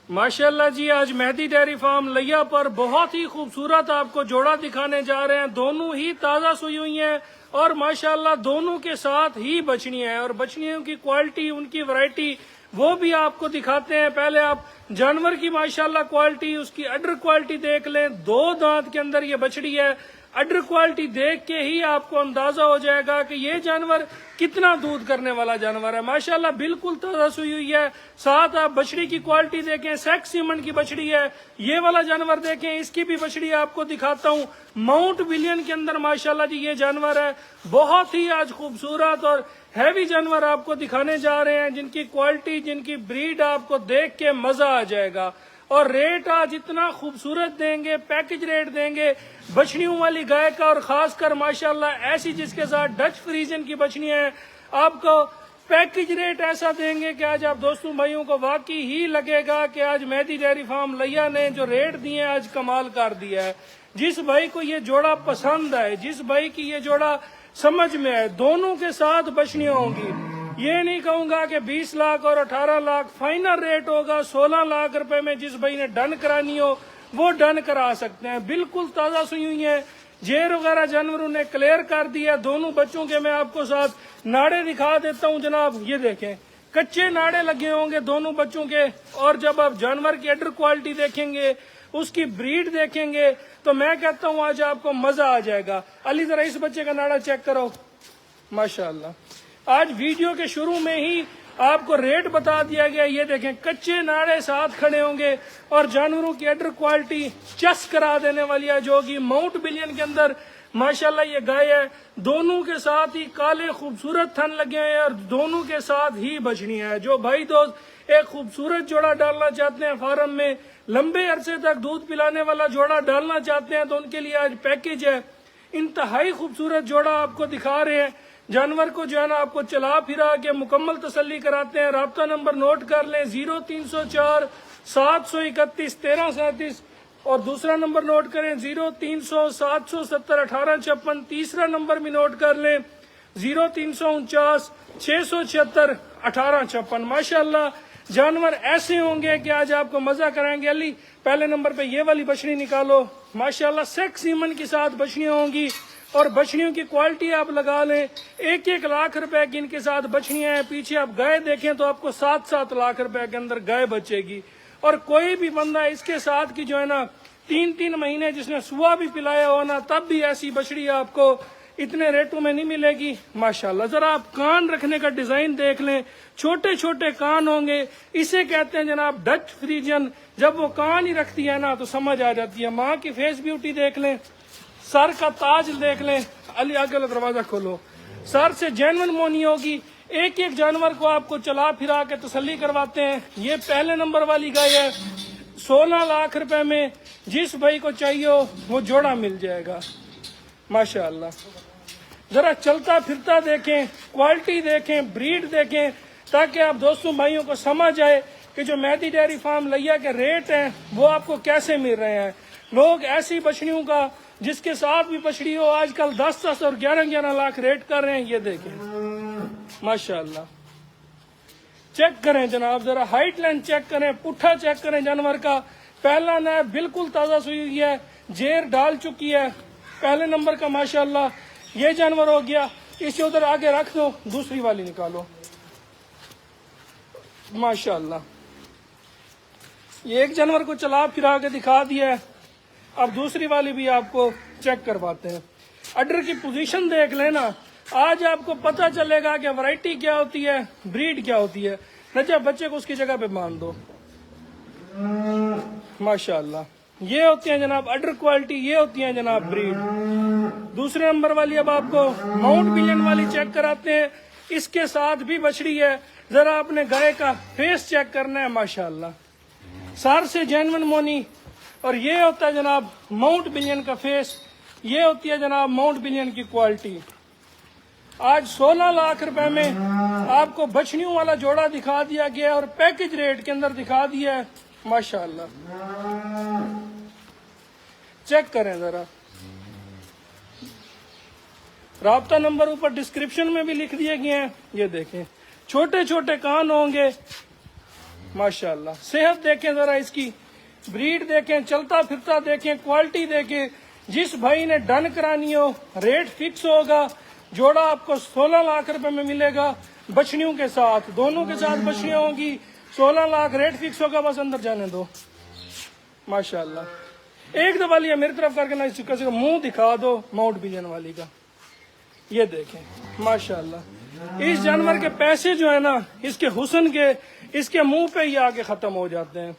माशाल्लाह जी, आज Mehdi dairy farm लिया पर बहुत ही खूबसूरत आपको जोड़ा दिखाने जा रहे हैं। दोनों ही ताज़ा सुई हुई हैं और माशाल्लाह दोनों के साथ ही बछड़ियां हैं और बछड़ियों की क्वालिटी, उनकी वैरायटी वो भी आपको दिखाते हैं। पहले आप जानवर की माशाल्लाह क्वालिटी, उसकी अडर क्वालिटी देख लें। 2 दांत के अंदर ये बछड़ी है। अडर क्वालिटी देख के ही आपको अंदाजा हो जाएगा कि ये जानवर कितना दूध करने वाला जानवर है। माशाल्लाह बिल्कुल ताजा सुई हुई है। साथ आप बछड़ी की क्वालिटी देखें, सेक्स सीमन की बछड़ी है। ये वाला जानवर देखें, इसकी भी बछड़ी आपको दिखाता हूँ। माउंट विलियन के अंदर माशाल्लाह जी ये जानवर है। बहुत ही आज खूबसूरत और हैवी जानवर आपको दिखाने जा रहे हैं, जिनकी क्वालिटी, जिनकी ब्रीड आपको देख के मजा आ जाएगा। और रेट आज इतना खूबसूरत देंगे, पैकेज रेट देंगे बछड़ियों वाली गाय का, और खासकर माशाल्लाह ऐसी जिसके साथ डच फ्रीजन की बछड़ियां हैं। आपको पैकेज रेट ऐसा देंगे कि आज आप दोस्तों भाइयों को वाकई ही लगेगा कि आज मेहदी डेयरी फार्म लिया ने जो रेट दिए आज कमाल कर दिया है। जिस भाई को ये जोड़ा पसंद आए, जिस भाई की ये जोड़ा समझ में आए, दोनों के साथ बछड़ियां होंगी। ये नहीं कहूंगा कि 20 लाख और 18 लाख फाइनल रेट होगा। 16 लाख रुपए में जिस भाई ने डन करानी हो वो डन करा सकते हैं। बिल्कुल ताजा सुई हुई है। जेर वगैरह जानवरों ने क्लियर कर दिया। दोनों बच्चों के मैं आपको साथ नाड़े दिखा देता हूं जनाब। ये देखें, कच्चे नाड़े लगे होंगे दोनों बच्चों के। और जब आप जानवर की अडर क्वालिटी देखेंगे, उसकी ब्रीड देखेंगे, तो मैं कहता हूं आज आपको मजा आ जाएगा। अली जरा इस बच्चे का नाड़ा चेक करो, माशाल्लाह। आज वीडियो के शुरू में ही आपको रेट बता दिया गया। ये देखें, कच्चे नाड़े साथ खड़े होंगे और जानवरों की अडर क्वालिटी चस करा देने वाली है, जो कि माउंट विलियन के अंदर माशाल्लाह ये गाय है। दोनों के साथ ही काले खूबसूरत थन लगे हैं और दोनों के साथ ही बछड़ियां हैं। जो भाई दोस्त एक खूबसूरत जोड़ा डालना चाहते हैं फार्म में, लंबे अरसे तक दूध पिलाने वाला जोड़ा डालना चाहते हैं, तो उनके लिए आज पैकेज है। इंतहाई खूबसूरत जोड़ा आपको दिखा रहे हैं। जानवर को जो है ना आपको चला फिरा के मुकम्मल तसल्ली कराते हैं। राब्ता नंबर नोट कर लें, 0304 731 1337। और दूसरा नंबर नोट करें 0300 770 1856। तीसरा नंबर भी नोट कर लें 0349 676 1856। माशाल्लाह जानवर ऐसे होंगे कि आज आपको मजा कराएंगे। अली पहले नंबर पे ये वाली बछड़ी निकालो। माशाल्लाह सेक्स सीमन के साथ बछड़ियां होंगी और बछड़ियों की क्वालिटी आप लगा लें। 1-1 लाख रुपए की इनके साथ बछड़ियां हैं। पीछे आप गाय देखें तो आपको 7-7 लाख रुपए के अंदर गाय बचेगी। और कोई भी बंदा इसके साथ की जो है ना 3-3 महीने जिसने सुआ भी पिलाया हो ना, तब भी ऐसी बछड़ी आपको इतने रेटों में नहीं मिलेगी। माशाल्लाह जरा आप कान रखने का डिजाइन देख लें, छोटे छोटे कान होंगे। इसे कहते हैं जनाब डच फ्रीजन। जब वो कान ही रखती है ना तो समझ आ जाती है। माँ की फेस ब्यूटी देख लें, सर का ताज देख लें। अली आगे दरवाजा खोलो। सर से जेन्युइन मोनी होगी। एक एक जानवर को आपको चला फिरा के तसल्ली करवाते हैं। ये पहले नंबर वाली गाय है। 16 लाख रुपए में जिस भाई को चाहिए हो वो जोड़ा मिल जाएगा। माशाअल्लाह जरा चलता फिरता देखें, क्वालिटी देखें, ब्रीड देखें, ताकि आप दोस्तों भाइयों को समझ आए कि जो मेहदी डेयरी फार्म लिया के रेट हैं वो आपको कैसे मिल रहे हैं। लोग ऐसी बछड़ियों का जिसके साथ भी बछड़ी हो आजकल 10-10 और 11-11 लाख रेट कर रहे हैं। ये देखें माशाल्लाह। चेक करें जनाब, जरा हाइट लाइन चेक करें, पुट्ठा चेक करें जानवर का। पहला ना बिल्कुल ताजा सुई हुई है, जेर डाल चुकी है। पहले नंबर का माशाल्लाह ये जानवर हो गया। इसे उधर आगे रख दो, दूसरी वाली निकालो। माशाल्लाह ये एक जानवर को चला फिरा के दिखा दिया है। अब दूसरी वाली भी आपको चेक करवाते हैं। अडर की पोजीशन देख लेना, आज आपको पता चलेगा कि वैरायटी क्या होती है, ब्रीड क्या होती है। नजा बच्चे को उसकी जगह पे बांध दो। माशाल्लाह ये होती है जनाब अडर क्वालिटी, ये होती है जनाब ब्रीड। दूसरे नंबर वाली अब आपको माउंट विलियन वाली चेक कराते हैं। इसके साथ भी बछड़ी है। जरा अपने गाय का फेस चेक करना है। माशाल्लाह सर से जेन्युइन मोनी। और ये होता है जनाब माउंट विलियन का फेस। ये होती है जनाब माउंट विलियन की क्वालिटी। आज 16 लाख रुपए में आपको बछड़ियों वाला जोड़ा दिखा दिया गया और पैकेज रेट के अंदर दिखा दिया है। माशाल्लाह चेक करें जरा। राब्ता नंबर ऊपर डिस्क्रिप्शन में भी लिख दिए गए हैं। ये देखें, छोटे छोटे कान होंगे। माशाल्लाह। सेहत देखें जरा इसकी, ब्रीड देखें, चलता फिरता देखें, क्वालिटी देखें। जिस भाई ने डन करानी हो रेट फिक्स होगा, जोड़ा आपको 16 लाख रुपए में मिलेगा बछड़ियों के साथ, दोनों के साथ बछड़ियां होंगी। 16 लाख रेट फिक्स होगा, बस अंदर जाने दो। माशाल्लाह। एक दफा लिया मेरी तरफ करके ना, इस मुंह दिखा दो माउंट पिजन वाली का, ये देखें माशाल्लाह। इस जानवर के पैसे जो है ना, इसके हुस्न के, इसके मुंह पे ही आके खत्म हो जाते हैं।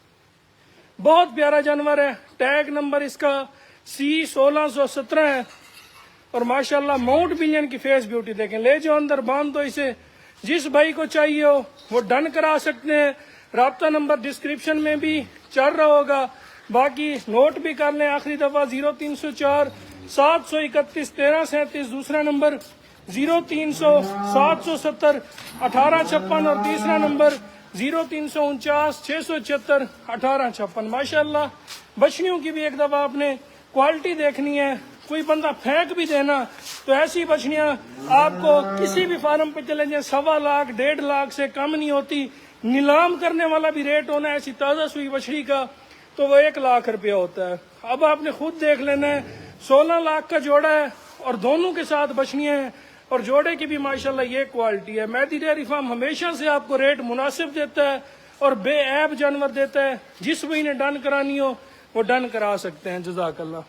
बहुत प्यारा जानवर है। टैग नंबर इसका C1617 है और माशाल्लाह माउंट पिजन की फेस ब्यूटी देखें। ले जाओ अंदर, बांध दो इसे। जिस भाई को चाहिए हो वो डन करा सकते हैं। राब्ता नंबर डिस्क्रिप्शन में भी चल रहा होगा, बाकी नोट भी कर लें। आखिरी दफा 0304 731 1337, दूसरा नंबर 0300 770 1856 और तीसरा नंबर 0349 676 1856। माशाल्लाह। बछड़ियों की भी एक दफा आपने क्वालिटी देखनी है। कोई बंदा फेंक भी देना तो ऐसी बछड़ियां आपको किसी भी फार्म पे चले जाए 1.25 लाख 1.5 लाख से कम नहीं होती। नीलाम करने वाला भी रेट होना है ऐसी ताजा सुई बछड़ी का, तो वो 1 लाख रुपया होता है। अब आपने खुद देख लेना है, 16 लाख का जोड़ा है और दोनों के साथ बछड़ियां हैं और जोड़े की भी माशाल्लाह ये क्वालिटी है। मेहदी डेयरी फार्म हमेशा से आपको रेट मुनासिब देता है और बेऐब जानवर देता है। जिस भी ने डन करानी हो वो डन करा सकते हैं। जज़ाकल्लाह।